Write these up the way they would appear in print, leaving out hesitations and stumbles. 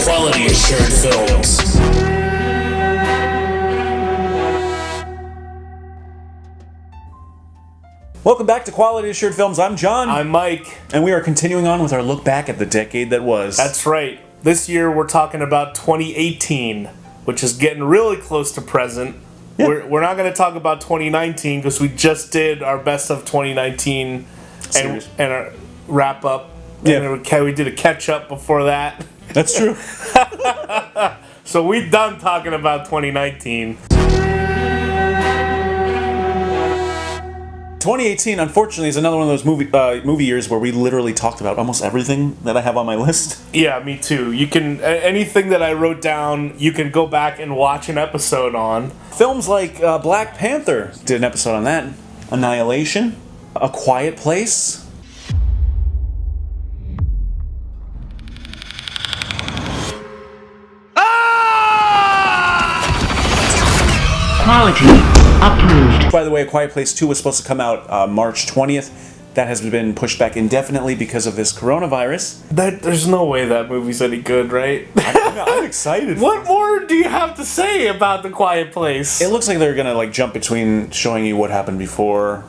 Quality Assured Films. Welcome back to Quality Assured Films. I'm John. I'm Mike. And we are continuing on with our look back at the decade that was. That's right. This year we're talking about 2018, which is getting really close to present. Yeah. We're not going to talk about 2019 because we just did our best of 2019 and our wrap up. Yeah. And we did a catch up before that. That's true. So we're done talking about 2019. 2018, unfortunately, is another one of those movie years where we literally talked about almost everything that I have on my list. Yeah, me too. You can anything that I wrote down, you can go back and watch an episode on. Films like Black Panther did an episode on that. Annihilation, A Quiet Place. Quality approved. By the way, A Quiet Place 2 was supposed to come out March 20th. That has been pushed back indefinitely because of this coronavirus. There's no way that movie's any good, right? I'm excited. What more do you have to say about The Quiet Place? It looks like they're going to jump between showing you what happened before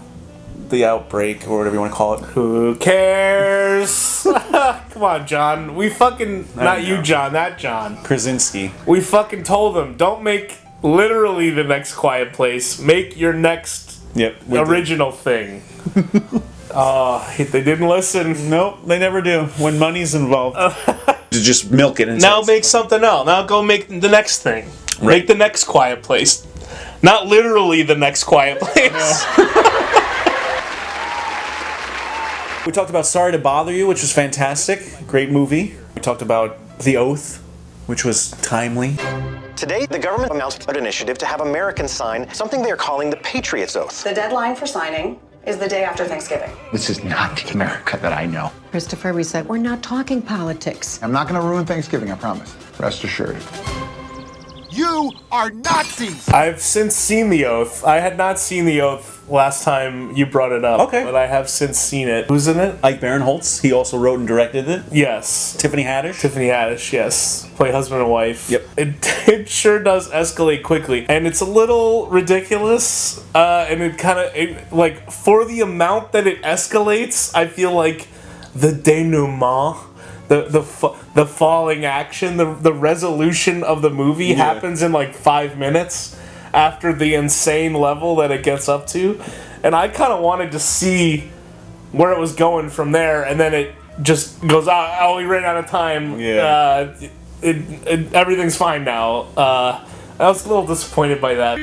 the outbreak, or whatever you want to call it. Who cares? Come on, John. We fucking... Not you, John. That John. Krasinski. We fucking told them, don't make literally the next Quiet Place. Make your next original thing. They didn't listen. Nope, they never do. When money's involved. To just milk it. Now make something else. Now go make the next thing. Right. Make the next Quiet Place. Not literally the next Quiet Place. We talked about Sorry to Bother You, which was fantastic. Great movie. We talked about The Oath, which was timely. Today, the government announced an initiative to have Americans sign something they are calling the Patriots Oath. The deadline for signing is the day after Thanksgiving. This is not the America that I know. Christopher, we said we're not talking politics. I'm not going to ruin Thanksgiving, I promise. Rest assured. You are Nazis! I've since seen The Oath. I had not seen The Oath last time you brought it up. Okay. But I have since seen it. Who's in it? Ike Barinholtz. He also wrote and directed it. Yes. Tiffany Haddish. Tiffany Haddish, yes. Play husband and wife. Yep. It sure does escalate quickly. And it's a little ridiculous. And it kind of, for the amount that it escalates, I feel like the denouement, the falling action, the resolution of the movie happens in 5 minutes after the insane level that it gets up to. And I kind of wanted to see where it was going from there, and then it just goes, we ran out of time. Yeah. Everything's fine now. I was a little disappointed by that.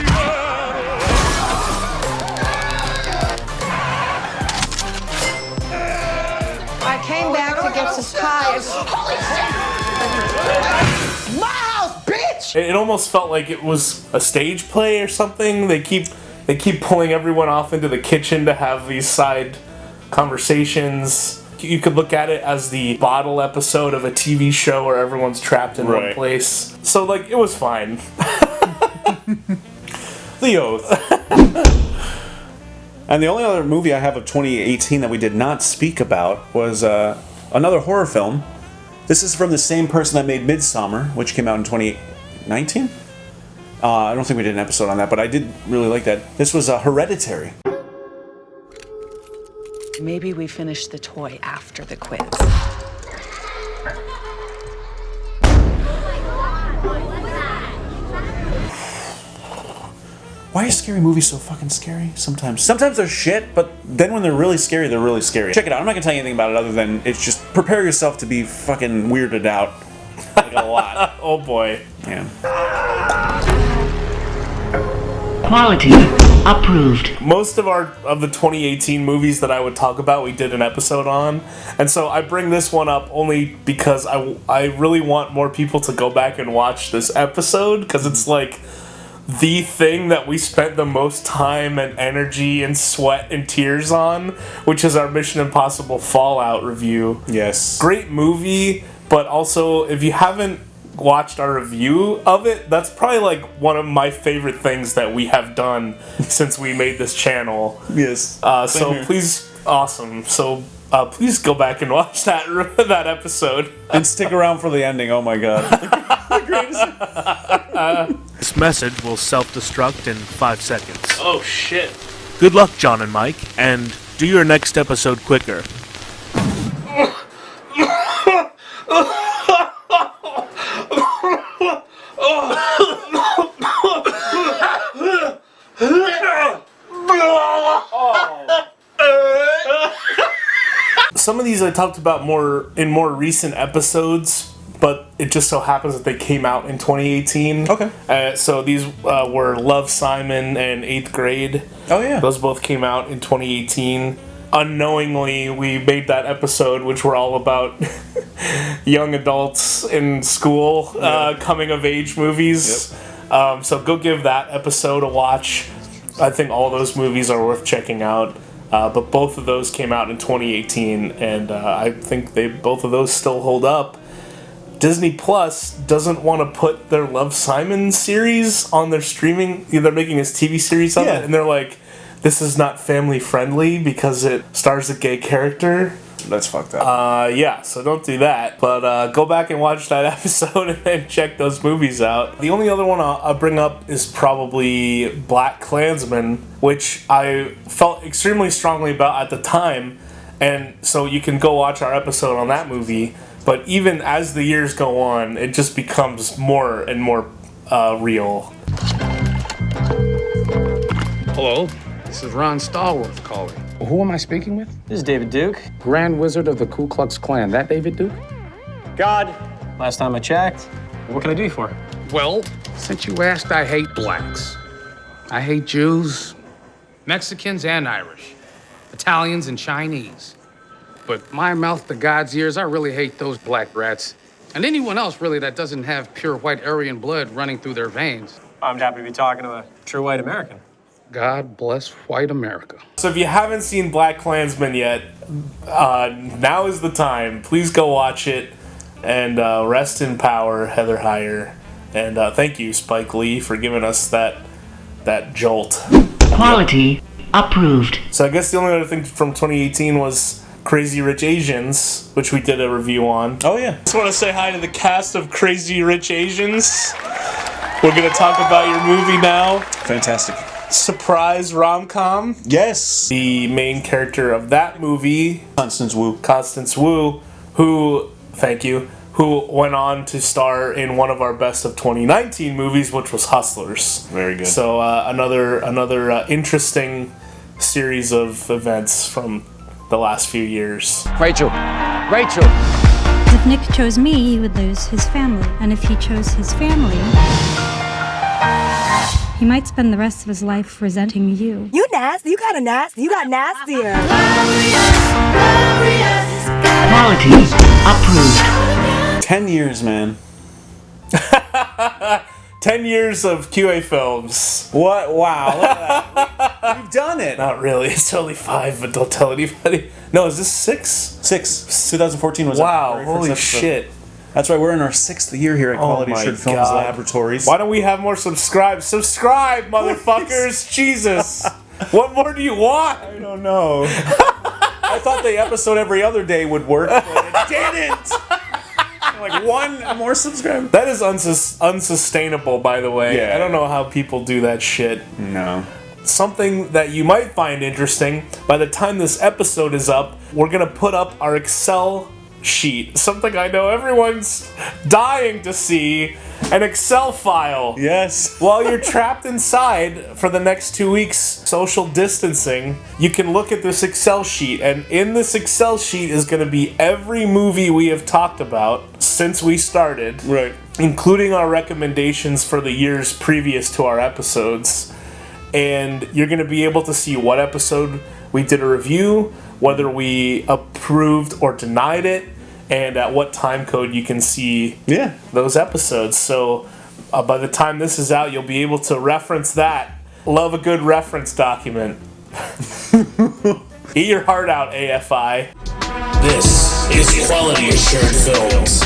I came back to get some tires. Holy shit! My house, bitch! It almost felt like it was a stage play or something. They keep pulling everyone off into the kitchen to have these side conversations. You could look at it as the bottle episode of a TV show where everyone's trapped in one place. So, it was fine. The Oath. And the only other movie I have of 2018 that we did not speak about was another horror film. This is from the same person that made Midsommar, which came out in 2019. I don't think we did an episode on that, but I did really like that. This was Hereditary. Maybe we finish the toy after the quiz. Why are scary movies so fucking scary? Sometimes they're shit, but then when they're really scary, they're really scary. Check it out. I'm not gonna tell you anything about it other than it's just prepare yourself to be fucking weirded out. A lot. Oh boy. Yeah. Quality approved. Most of the 2018 movies that I would talk about, we did an episode on, and so I bring this one up only because I really want more people to go back and watch this episode, because it's the thing that we spent the most time and energy and sweat and tears on, which is our Mission Impossible Fallout review. Yes. Great movie, but also if you haven't watched our review of it, that's probably one of my favorite things that we have done since we made this channel. Yes. So please, awesome. So please go back and watch that that episode. And stick around for the ending. Oh my god. This message will self-destruct in 5 seconds. Oh shit. Good luck, John and Mike, and do your next episode quicker. Some of these I talked about in more recent episodes, but it just so happens that they came out in 2018. Okay. So these were Love, Simon, and 8th Grade. Oh yeah. Those both came out in 2018. Unknowingly, we made that episode, which were all about young adults in school, coming of age movies. Yep. So go give that episode a watch. I think all those movies are worth checking out. But both of those came out in 2018, and I think both of those still hold up. Disney Plus doesn't want to put their Love, Simon series on their streaming. They're making this TV series of it, and they're like, this is not family friendly because it stars a gay character. That's fucked up. Yeah, so don't do that. But go back and watch that episode and then check those movies out. The only other one I'll bring up is probably Black Klansman, which I felt extremely strongly about at the time. And so you can go watch our episode on that movie. But even as the years go on, it just becomes more and more real. Hello, this is Ron Stallworth calling. Who am I speaking with? This is David Duke. Grand Wizard of the Ku Klux Klan. That David Duke? God. Last time I checked. What can I do you for? Well, since you asked, I hate blacks. I hate Jews, Mexicans and Irish, Italians and Chinese. But my mouth to God's ears, I really hate those black rats. And anyone else, really, that doesn't have pure white Aryan blood running through their veins. I'm happy to be talking to a true white American. God bless white America. So if you haven't seen Black Klansman yet, now is the time. Please go watch it. And rest in power, Heather Heyer. And thank you, Spike Lee, for giving us that jolt. Quality approved. So I guess the only other thing from 2018 was Crazy Rich Asians, which we did a review on. Oh yeah. Just want to say hi to the cast of Crazy Rich Asians. We're going to talk about your movie now. Fantastic. Surprise rom-com. Yes. The main character of that movie, Constance Wu, who went on to star in one of our best of 2019 movies, which was Hustlers. Very good. So another interesting series of events from the last few years. Rachel. If Nick chose me, he would lose his family. And if he chose his family, he might spend the rest of his life resenting you. You nasty. You got nastier. Quality approved. 10 years, man. 10 years of QA films. What? Wow. Look at that. We've done it. Not really. It's only 5, but don't tell anybody. No, is this 6? 6. 2014 was wow, our very first holy episode. shit. That's right, we're in our 6th year here at Quality Assured Films Laboratories. Why don't we have more subscribe, motherfuckers? Jesus. What more do you want? I don't know. I thought the episode every other day would work, but it didn't. Like one more subscribe. That is unsustainable, by the way. Yeah. I don't know how people do that shit. No. Something that you might find interesting, by the time this episode is up, we're going to put up our Excel sheet. Something I know everyone's dying to see. An Excel file. Yes. While you're trapped inside for the next 2 weeks, social distancing, you can look at this Excel sheet. And in this Excel sheet is going to be every movie we have talked about since we started. Right. Including our recommendations for the years previous to our episodes. And you're going to be able to see what episode we did a review, whether we approved or denied it, and at what time code you can see those episodes. So by the time this is out, you'll be able to reference that. Love a good reference document. Eat your heart out, AFI. This is Quality Assured Films.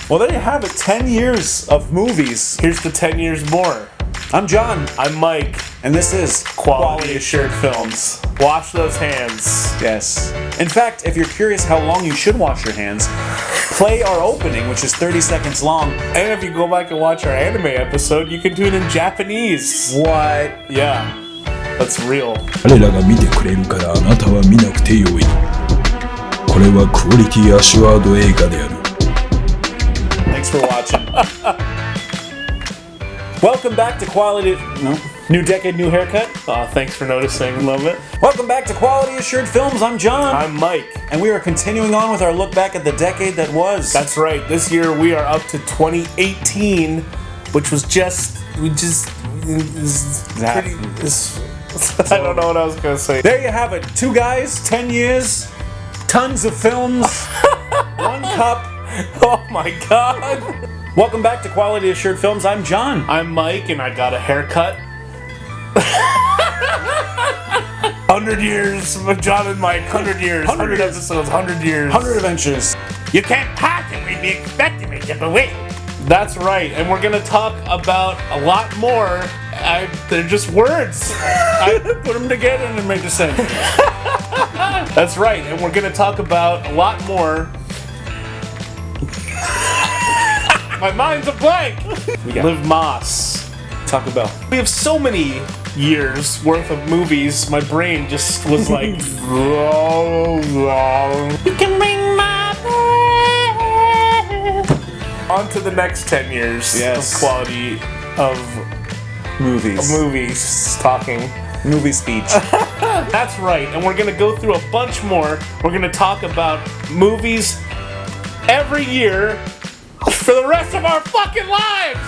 Well, there you have it. 10 years of movies. Here's the 10 years more. I'm John. I'm Mike. And this is Quality Assured Films. Wash those hands. Yes. In fact, if you're curious how long you should wash your hands, play our opening, which is 30 seconds long. And if you go back and watch our anime episode, you can do it in Japanese. What? Yeah. That's real. 彼らが見てくれるからあなたは見なくてよい。これはクオリティアシュアード映画である。Thanks for watching. Welcome back to Quality... No. New decade, new haircut. Thanks for noticing. Love it. Welcome back to Quality Assured Films. I'm John. I'm Mike. And we are continuing on with our look back at the decade that was. That's right. This year we are up to 2018, which was just... I don't know what I was going to say. There you have it. 2 guys, 10 years, tons of films, 1 cup. Oh my god. Welcome back to Quality Assured Films. I'm John. I'm Mike, and I got a haircut. 100 years with John and Mike. 100 years. 100 episodes. 100 years. 100 adventures. You can't possibly be expecting me to believe. That's right, and we're gonna talk about a lot more. They're just words. I put them together and it made sense. That's right, and we're gonna talk about a lot more. My mind's a blank. Liv Moss. Taco Bell. We have so many years worth of movies. My brain just was like, you can ring my bell. On to the next 10 years of quality of movies talking. Movie speech. That's right, and we're gonna go through a bunch more. We're gonna talk about movies every year for the rest of our fucking lives!